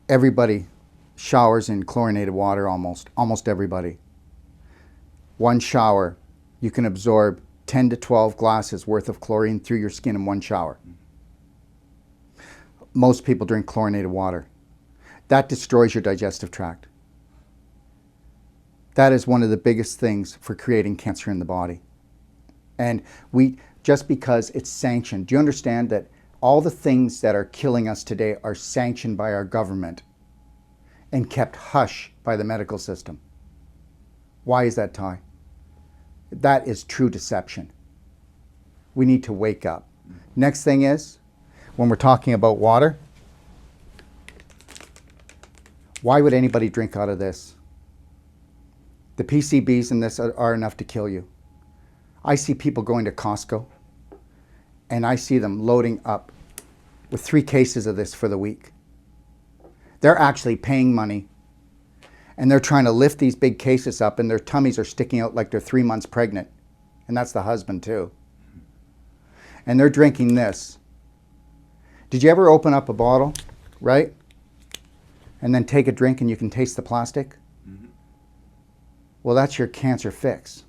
Everybody showers in chlorinated water, almost everybody. One shower, you can absorb 10 to 12 glasses worth of chlorine through your skin in one shower. Most people drink chlorinated water. That destroys your digestive tract. That is one of the biggest things for creating cancer in the body. And just because it's sanctioned, do you understand that all the things that are killing us today are sanctioned by our government and kept hush by the medical system? Why is that, Ty? That is true deception. We need to wake up. Next thing is, when we're talking about water, why would anybody drink out of this? The PCBs in this are enough to kill you. I see people going to Costco, and I see them loading up with 3 cases of this for the week. They're actually paying money, and they're trying to lift these big cases up, and their tummies are sticking out like they're 3 months pregnant. And that's the husband too. And they're drinking this. Did you ever open up a bottle, right? And then take a drink and you can taste the plastic? Mm-hmm. Well, that's your cancer fix.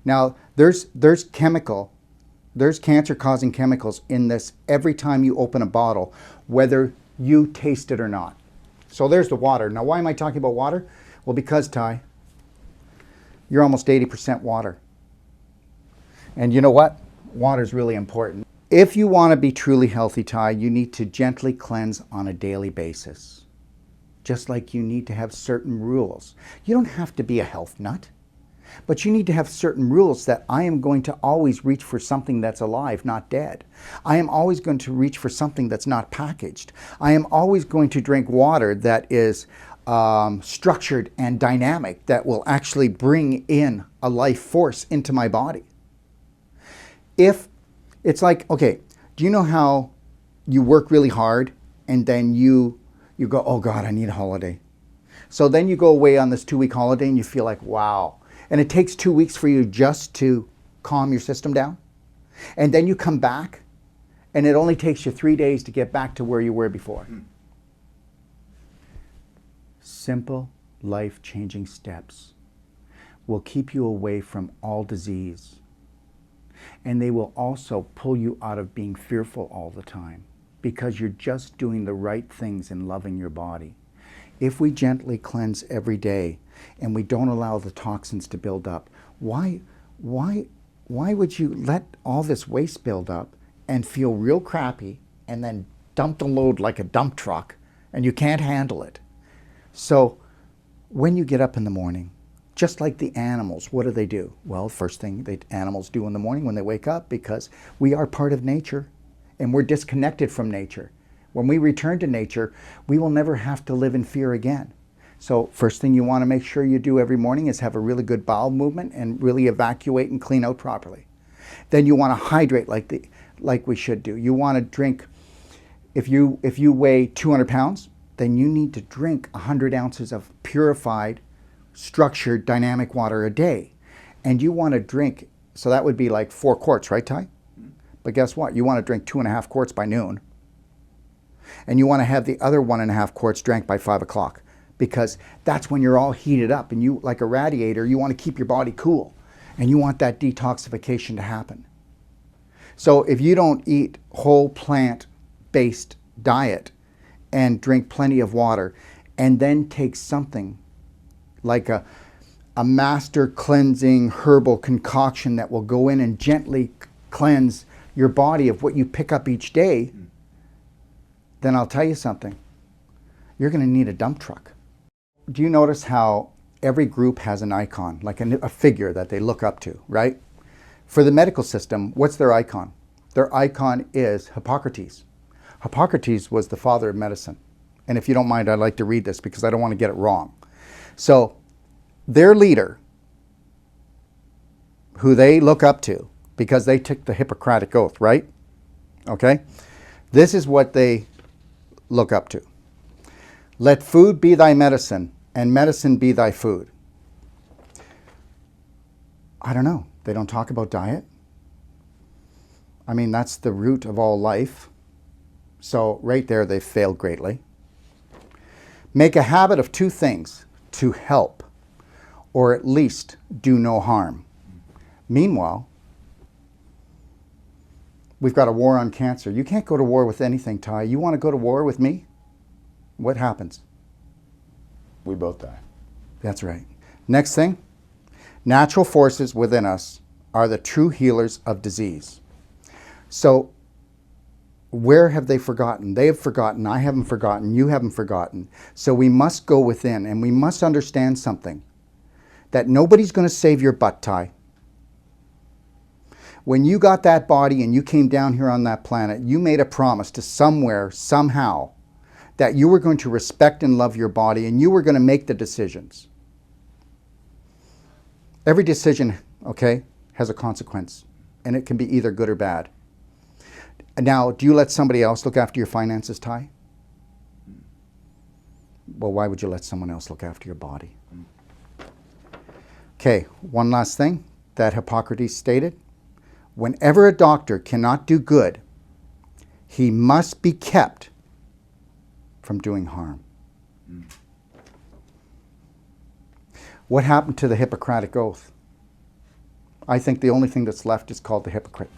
Now, there's cancer-causing chemicals in this every time you open a bottle, whether you taste it or not. So there's the water. Now, why am I talking about water? Well, because, Ty, you're almost 80% water. And you know what? Water is really important. If you want to be truly healthy, Ty, you need to gently cleanse on a daily basis. Just like you need to have certain rules. You don't have to be a health nut, but you need to have certain rules that I am going to always reach for something that's alive, not dead. I am always going to reach for something that's not packaged. I am always going to drink water that is structured and dynamic, that will actually bring in a life force into my body. If it's like, okay, do you know how you work really hard and then you go, oh God, I need a holiday. So then you go away on this 2-week holiday and you feel like, wow. And it takes 2 weeks for you just to calm your system down. And then you come back and it only takes you 3 days to get back to where you were before. Simple, life-changing steps will keep you away from all disease. And they will also pull you out of being fearful all the time, because you're just doing the right things and loving your body. If we gently cleanse every day and we don't allow the toxins to build up, why would you let all this waste build up and feel real crappy and then dump the load like a dump truck and you can't handle it? So when you get up in the morning, just like the animals, what do? Well, first thing the animals do in the morning when they wake up, because we are part of nature and we're disconnected from nature. When we return to nature, we will never have to live in fear again. So first thing you want to make sure you do every morning is have a really good bowel movement and really evacuate and clean out properly. Then you want to hydrate like we should do. You want to drink, if you weigh 200 pounds, then you need to drink 100 ounces of purified, structured, dynamic water a day. And you want to drink, so that would be like 4 quarts, right, Ty? But guess what? You want to drink 2.5 quarts by noon. And you want to have the other 1.5 quarts drank by 5 o'clock, because that's when you're all heated up and you, like a radiator, you want to keep your body cool and you want that detoxification to happen. So if you don't eat whole plant-based diet and drink plenty of water and then take something like a master cleansing herbal concoction that will go in and gently cleanse your body of what you pick up each day, then I'll tell you something. You're going to need a dump truck. Do you notice how every group has an icon, like a figure that they look up to, right? For the medical system, what's their icon? Their icon is Hippocrates. Hippocrates was the father of medicine. And if you don't mind, I'd like to read this because I don't want to get it wrong. So their leader, who they look up to because they took the Hippocratic Oath, right? Okay? This is what they look up to. Let food be thy medicine, and medicine be thy food. I don't know. They don't talk about diet. I mean, that's the root of all life. So right there, they've failed greatly. Make a habit of two things: to help, or at least do no harm. Meanwhile, we've got a war on cancer. You can't go to war with anything, Ty. You want to go to war with me? What happens? We both die. That's right. Next thing, natural forces within us are the true healers of disease. So, where have they forgotten? They have forgotten. I haven't forgotten. You haven't forgotten. So we must go within, and we must understand something. That nobody's going to save your butt, Ty. When you got that body and you came down here on that planet, you made a promise to somewhere, somehow, that you were going to respect and love your body, and you were going to make the decisions. Every decision, okay, has a consequence, and it can be either good or bad. Now, do you let somebody else look after your finances, Ty? Well, why would you let someone else look after your body? Okay, one last thing that Hippocrates stated. Whenever a doctor cannot do good, he must be kept from doing harm. What happened to the Hippocratic Oath? I think the only thing that's left is called the Hippocratic